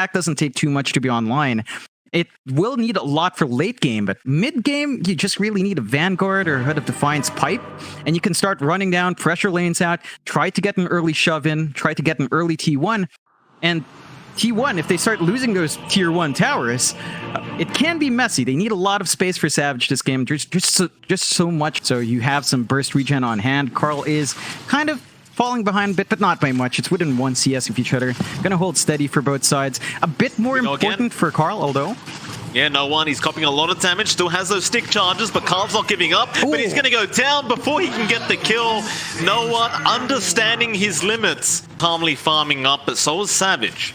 stack doesn't take too much to be online. It will need a lot for late game, but mid game, you just really need a Vanguard or Hood of Defiance pipe, and you can start running down, pressure lanes out, try to get an early shove in, try to get an early T1, and T1, if they start losing those tier 1 towers, it can be messy. They need a lot of space for Savage this game, just so much. So you have some burst regen on hand. Carl is kind of falling behind a bit, but not by much. It's within 1 CS of each other. Gonna hold steady for both sides. A bit more important for Carl, although. Yeah, no one. He's copying a lot of damage. Still has those stick charges, but Carl's not giving up. Ooh. But he's going to go down before he can get the kill. No one understanding his limits. Calmly farming up, but so is Savage.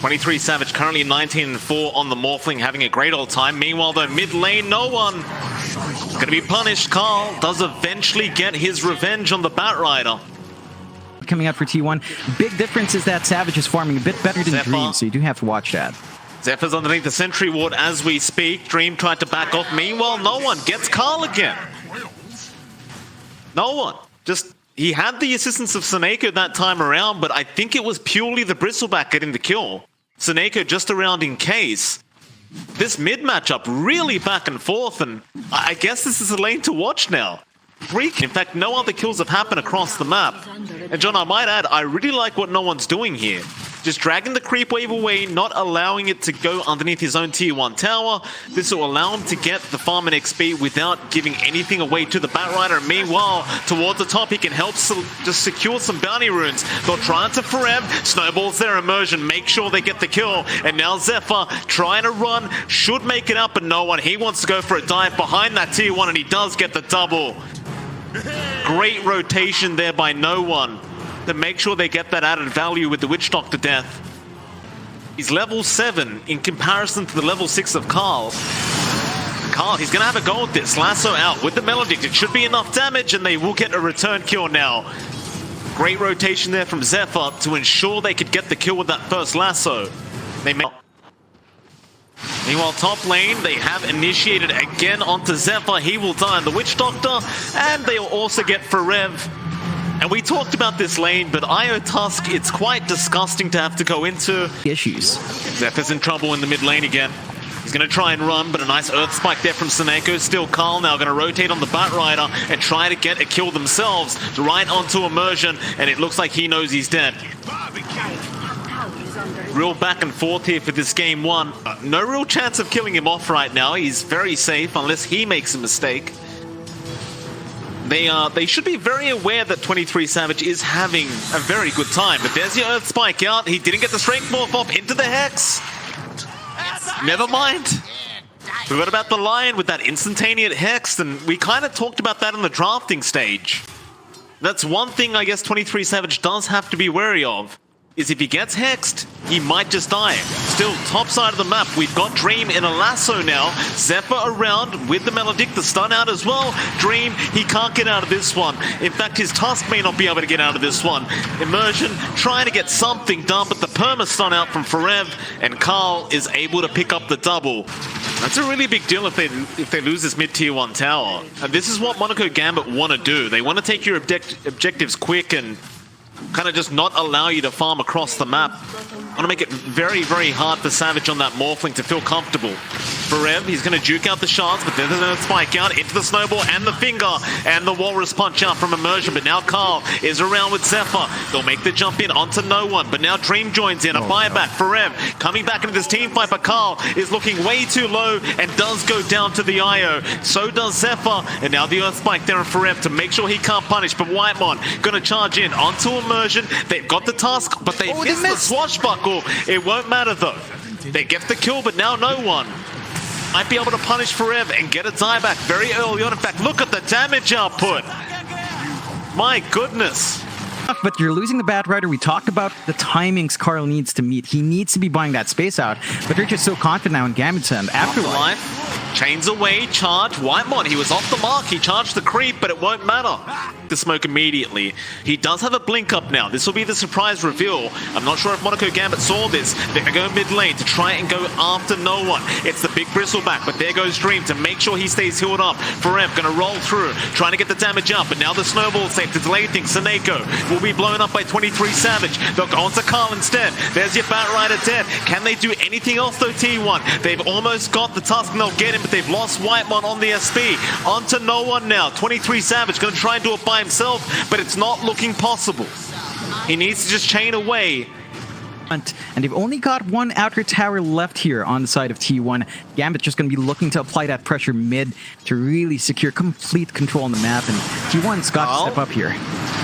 23 Savage currently 19-4 on the Morphling, having a great old time. Meanwhile, though, mid lane, no one going to be punished. Carl does eventually get his revenge on the Batrider. Coming out for T1. Big difference is that Savage is farming a bit better than Dream, so you do have to watch that. Zephyr's underneath the sentry ward as we speak. Dream tried to back off. Meanwhile, no one gets Carl again. No one. Just, he had the assistance of Seneko that time around, but I think it was purely the Bristleback getting the kill. Seneko just around in case. This mid matchup really back and forth, and I guess this is a lane to watch now. In fact, no other kills have happened across the map. And John, I might add, I really like what no one's doing here. Just dragging the creep wave away, not allowing it to go underneath his own tier 1 tower. This will allow him to get the farm and XP without giving anything away to the Batrider. Meanwhile, towards the top, he can help just secure some bounty runes. They'll try to Forev, snowballs their immersion, make sure they get the kill. And now Zephyr trying to run, should make it up, but no one. He wants to go for a dive behind that tier 1, and he does get the double. Great rotation there by no one to make sure they get that added value with the Witch Doctor death. He's level 7 in comparison to the level 6 of Carl. Carl, he's going to have a go at this. Lasso out with the Melodict. It should be enough damage, and they will get a return kill now. Great rotation there from Zephyr to ensure they could get the kill with that first Lasso. They may. Meanwhile, top lane, they have initiated again onto Zephyr. He will die on the Witch Doctor, and they'll also get Forev. And we talked about this lane, but Io Tusk, it's quite disgusting to have to go into. Issues. Zephyr's in trouble in the mid lane again. He's going to try and run, but a nice Earth Spike there from Seneko. Still Carl now going to rotate on the Batrider and try to get a kill themselves right onto Immersion, and it looks like he knows he's dead. Real back and forth here for this game 1. No real chance of killing him off right now. He's very safe unless he makes a mistake. They should be very aware that 23 Savage is having a very good time. But there's the Earth Spike out. He didn't get the Strength Morph off into the Hex. Never mind. Forgot about the Lion with that instantaneous Hex, and we kind of talked about that in the drafting stage. That's one thing I guess 23 Savage does have to be wary of. Is if he gets hexed, he might just die. Still, top side of the map, we've got Dream in a lasso now. Zephyr around with the Melodic, the stun out as well. Dream, he can't get out of this one. In fact, his Tusk may not be able to get out of this one. Immersion trying to get something done, but the perma stun out from Forev, and Carl is able to pick up the double. That's a really big deal if they lose this mid-tier 1 tower. And this is what Monaco Gambit want to do. They want to take your objectives quick and kind of just not allow you to farm across the map. I want to make it very, very hard for Savage on that Morphling to feel comfortable. Forev, he's going to juke out the shards, but then there's a spike out into the snowball and the finger and the walrus punch out from Immersion. But now Carl is around with Zephyr. They'll make the jump in onto no one, but now Dream joins in. A buyback. Forev coming back into this team fight, but Carl is looking way too low and does go down to the IO. So does Zephyr, and now the Earth Spike there on Forev to make sure he can't punish. But Whitemon going to charge in onto Immersion. They've got the Tusk, but they missed the swashbuckle. It won't matter though. They get the kill, but now no one. Might be able to punish Forev and get a dieback very early on. In fact, look at the damage output. My goodness. But you're losing the Batrider. We talked about the timings Carl needs to meet. He needs to be buying that space out. But they're just so confident now in Gambit's end. Afterlife. Chains away, charge, Whitemon, he was off the mark, he charged the creep, but it won't matter. The smoke immediately. He does have a blink up now. This will be the surprise reveal. I'm not sure if Monaco Gambit saw this. They're going to go mid lane to try and go after no one. It's the big bristleback, but there goes Dream to make sure he stays healed up. Forev going to roll through, trying to get the damage up, but now the snowball safe to delay things. Seneko will be blown up by 23 Savage. They'll go on to Carl instead. There's your Bat Rider dead. Can they do anything else though, T1? They've almost got the tusk and they'll get him, but they've lost Whitemon on the SP. On to no one now. 23 Savage going to try and do it by himself, but it's not looking possible. He needs to just chain away. And they've only got one outer tower left here on the side of T1. Gambit just going to be looking to apply that pressure mid to really secure complete control on the map, and T1's got to step up here.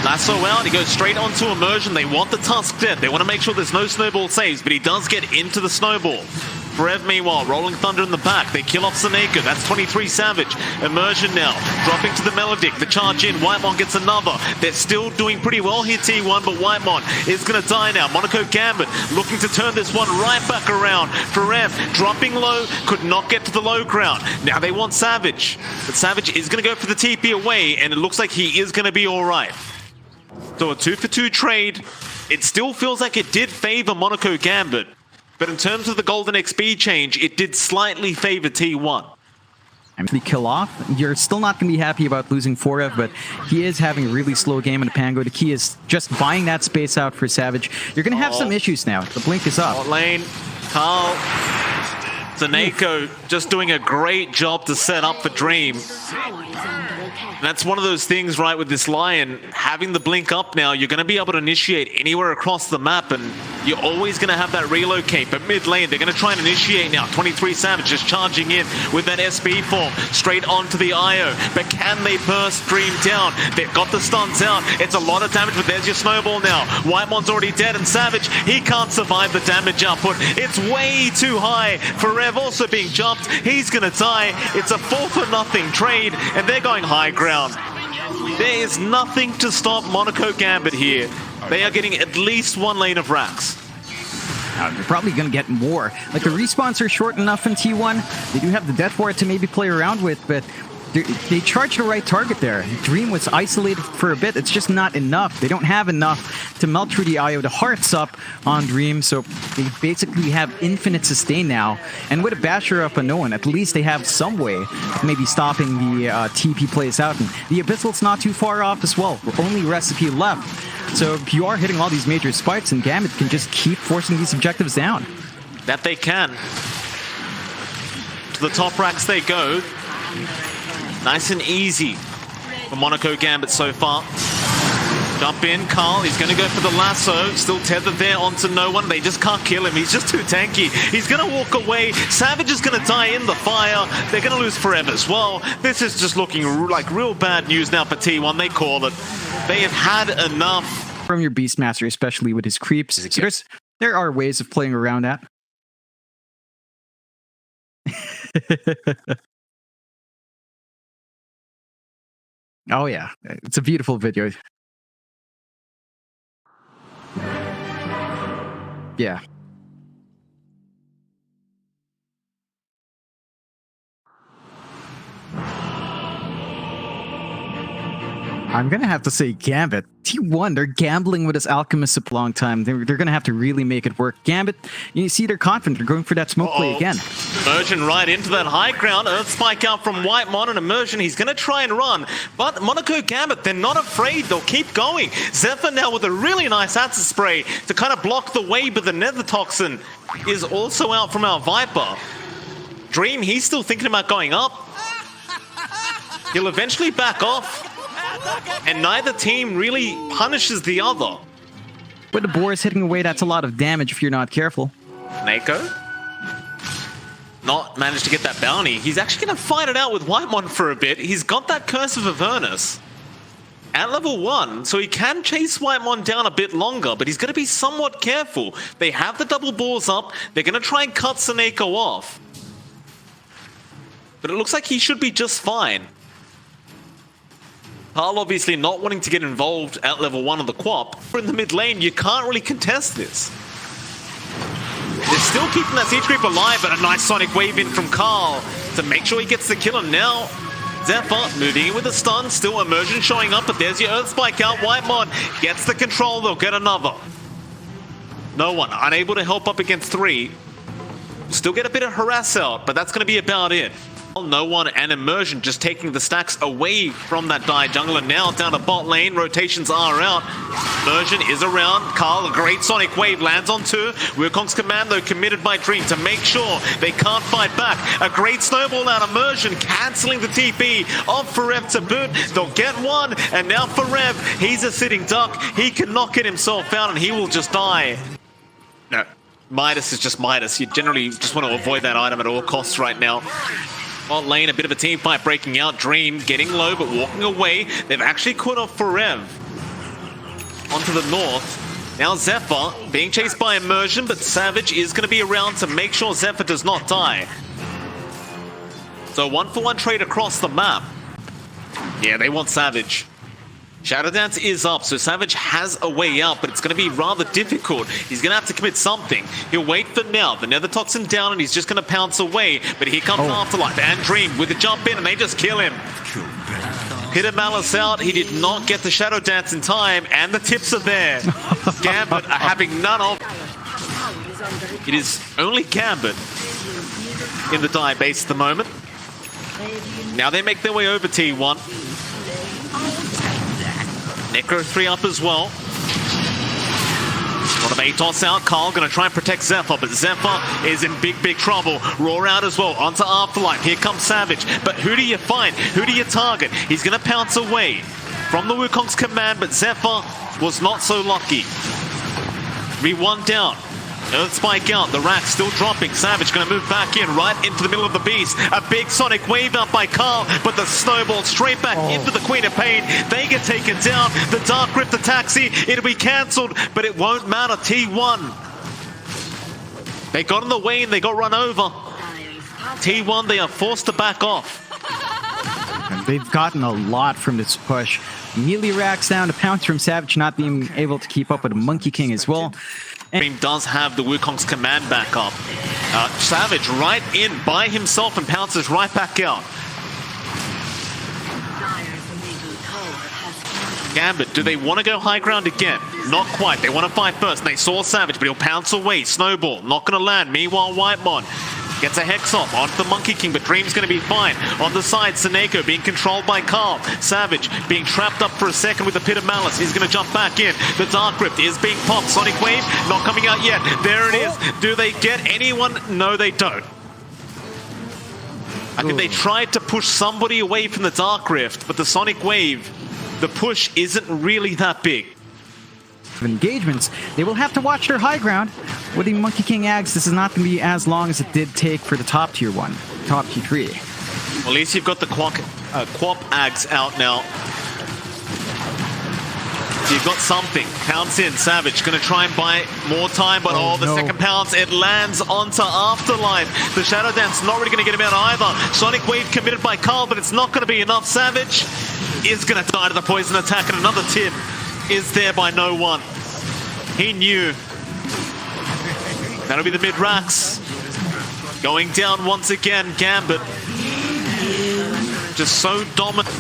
Lasso out, he goes straight onto Immersion. They want the Tusk dead. They want to make sure there's no snowball saves, but he does get into the snowball. Forev, meanwhile, Rolling Thunder in the back. They kill off Seneko. That's 23 Savage. Immersion now, dropping to the Melodic. The charge in. Whitemon gets another. They're still doing pretty well here, T1, but Whitemon is going to die now. Monaco Gambit looking to turn this one right back around. Forev dropping low, could not get to the low ground. Now they want Savage, but Savage is going to go for the TP away, and it looks like he is going to be all right. So a 2-for-2 trade. It still feels like it did favor Monaco Gambit, but in terms of the golden XP change, it did slightly favor T1. The kill off, you're still not going to be happy about losing Forev, but he is having a really slow game in the Pango. The key is just buying that space out for Savage. You're going to have some issues now. The blink is up. Bot lane, Carl, Seneko just doing a great job to set up for Dream. And that's one of those things, right, with this Lion, having the blink up now, you're going to be able to initiate anywhere across the map, and you're always going to have that relocate. But mid lane, they're going to try and initiate now. 23 Savage just charging in with that SB form, straight onto the IO. But can they burst Dream down? They've got the stuns out. It's a lot of damage, but there's your snowball now. Whitemon's already dead, and Savage, he can't survive the damage output. It's way too high. Forev also being jumped. He's going to die. It's a 4-for-0 trade, and they're going high ground. There is nothing to stop Monaco Gambit here. They are getting at least one lane of racks. They're probably going to get more. Like, the respawns are short enough in T1. They do have the Death Ward to maybe play around with, but they charged the right target there. Dream was isolated for a bit. It's just not enough. They don't have enough to melt through the IO. The heart's up on Dream, so they basically have infinite sustain now. And with a Basher up on no one, at least they have some way of maybe stopping the TP plays out. And the Abyssal's not too far off as well. Only recipe left. So you are hitting all these major spikes, and Gambit can just keep forcing these objectives down. That they can. To the top racks they go. Nice and easy for Monaco Gambit so far. Jump in, Carl, he's going to go for the lasso. Still tethered there onto no one. They just can't kill him. He's just too tanky. He's going to walk away. Savage is going to die in the fire. They're going to lose Forev as well. This is just looking like real bad news now for T1. They call it. They have had enough. From your Beastmaster, especially with his creeps. So there are ways of playing around that. Oh yeah, it's a beautiful video. Yeah. I'm going to have to say Gambit. T1, they're gambling with this Alchemist a long time. They're going to have to really make it work. Gambit, you see they're confident. They're going for that smoke play again. Immersion right into that high ground. Earth Spike out from Whitemon, and Immersion, he's going to try and run. But Monaco Gambit, they're not afraid. They'll keep going. Zephyr now with a really nice acid spray to kind of block the way, but the Nether Toxin is also out from our Viper. Dream, he's still thinking about going up. He'll eventually back off. And neither team really punishes the other. But the boar is hitting away, that's a lot of damage if you're not careful. Nako not managed to get that bounty. He's actually going to fight it out with Whitemon for a bit. He's got that Curse of Avernus at level 1, so he can chase Whitemon down a bit longer, but he's going to be somewhat careful. They have the double boars up. They're going to try and cut Seneko off. But it looks like he should be just fine. Carl obviously not wanting to get involved at level 1 of the Quap. In the mid lane, you can't really contest this. They're still keeping that Siege Creep alive, but a nice Sonic Wave in from Carl. to make sure he gets the kill. And now Zephyr moving in with a stun, still Immersion showing up, but there's your Earth Spike out. Whitemon gets the control, they'll get another. No one, unable to help up against 3. Still get a bit of harass out, but that's going to be about it. No one and Immersion just taking the stacks away from that Dire jungler. Now down to bot lane, rotations are out. Immersion is around. Carl, a great Sonic Wave lands on 2. Wukong's command though committed by Dream to make sure they can't fight back. A great snowball out. Immersion cancelling the TP of Forev to boot. They'll get one, and now Forev, he's a sitting duck. He can knock it himself out and he will just die. No, Midas is just Midas. You generally just want to avoid that item at all costs right now. Bot lane, a bit of a team fight breaking out. Dream getting low but walking away. They've actually caught off Forev onto the north. Now Zephyr being chased by Immersion, but Savage is going to be around to make sure Zephyr does not die. So 1-for-1 trade across the map. Yeah, they want Savage. Shadow Dance is up, so Savage has a way out, but it's going to be rather difficult. He's going to have to commit something. He'll wait for now. The Nether Toxin down, and he's just going to pounce away. But here comes Afterlife and Dream with the jump in, and they just kill him. Peter Malice out. He did not get the Shadow Dance in time, and the tips are there. Gambit are having none of. It is only Gambit in the Dire base at the moment. Now they make their way over T1. Necro 3 up as well. One of Atos out. Carl going to try and protect Zephyr, but Zephyr is in big trouble. Roar out as well. Onto Afterlife. Here comes Savage. But who do you find? Who do you target? He's going to pounce away from the Wukong's command, but Zephyr was not so lucky. 3-1 down. Earth Spike out, the rack still dropping. Savage going to move back in, right into the middle of the beast. A big Sonic Wave out by Carl, but the snowball straight back into the Queen of Pain. They get taken down. The Dark Rift, the taxi, it'll be cancelled, but it won't matter. T1. They got in the way and they got run over. T1, they are forced to back off. And they've gotten a lot from this push. Melee racks down to pounce from Savage, not being able to keep up with Monkey King as well. Dream does have the Wukong's command back up. Savage right in by himself and pounces right back out. Gambit, do they want to go high ground again? Not quite. They want to fight first. They saw Savage, but he'll pounce away. Snowball, not going to land. Meanwhile, Whitemon gets a Hex off onto the Monkey King, but Dream's going to be fine. On the side, Seneko being controlled by Carl. Savage being trapped up for a second with the Pit of Malice. He's going to jump back in. The Dark Rift is being popped. Sonic Wave not coming out yet. There it is. Do they get anyone? No, they don't. I think they tried to push somebody away from the Dark Rift, but the Sonic Wave, the push isn't really that big. Engagements, they will have to watch their high ground. With the Monkey King Ags, this is not going to be as long as it did take for the top tier 1, top tier 3. Well, at least you've got the Quap Ags out now. So you've got something. Pounce in. Savage going to try and buy more time, but the second pounce, it lands onto Afterlife. The Shadow Dance not really going to get him out either. Sonic Wave committed by Carl, but it's not going to be enough. Savage is going to die to the poison attack, and another tip is there by no one. He knew. That'll be the mid-racks. Going down once again, Gambit. Just so dominant.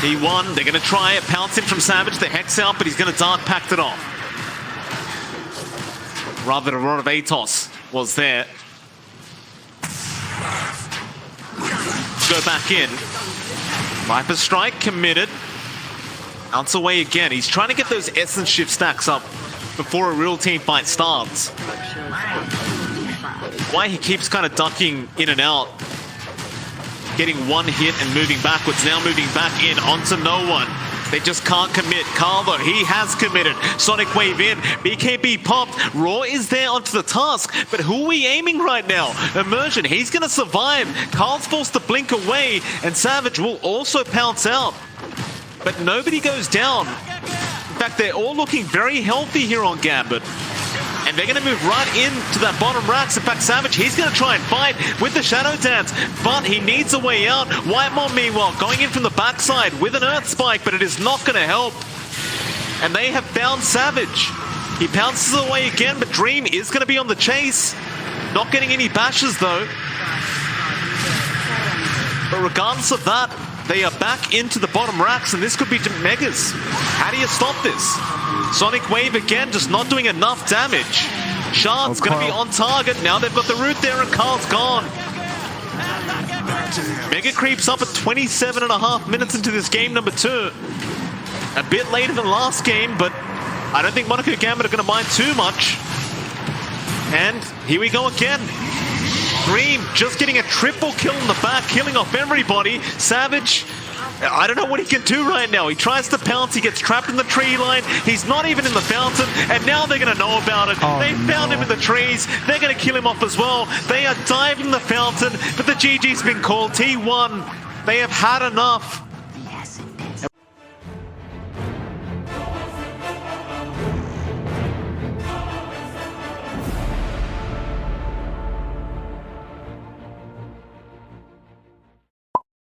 He won. They're going to try it. Pounce in from Savage. The Hex out, but he's going to Dark Pact it off. Rather than a Rod of Atos was there. Go back in. Viper Strike committed. Bounce away again. He's trying to get those Essence Shift stacks up before a real team fight starts. Why he keeps kind of ducking in and out. Getting one hit and moving backwards. Now moving back in onto no one. They just can't commit. Carl, though, he has committed. Sonic Wave in. BKB popped. Raw is there onto the task. But who are we aiming right now? Immersion, he's going to survive. Carl's forced to blink away. And Savage will also pounce out. But nobody goes down. In fact, they're all looking very healthy here on Gambit. And they're going to move right into that bottom racks. In fact, Savage, he's going to try and fight with the Shadow Dance, but he needs a way out. Whitemon, meanwhile, going in from the backside with an Earth Spike, but it is not going to help. And they have found Savage. He pounces away again, but Dream is going to be on the chase. Not getting any bashes, though. But regardless of that, they are back into the bottom racks, and this could be Megas. How do you stop this? Sonic Wave again, just not doing enough damage. Shard's going to be on target. Now they've got the root there, and Carl's gone. Mega creeps up at 27.5 minutes into this game number 2. A bit later than last game, but I don't think Monaco Gambit are going to mind too much. And here we go again. Dream just getting a triple kill in the back, killing off everybody. Savage, I don't know what he can do right now. He tries to pounce, he gets trapped in the tree line. He's not even in the fountain, and now they're going to know about it. They found him in the trees. They're going to kill him off as well. They are diving in the fountain, but the GG's been called. T1, they have had enough.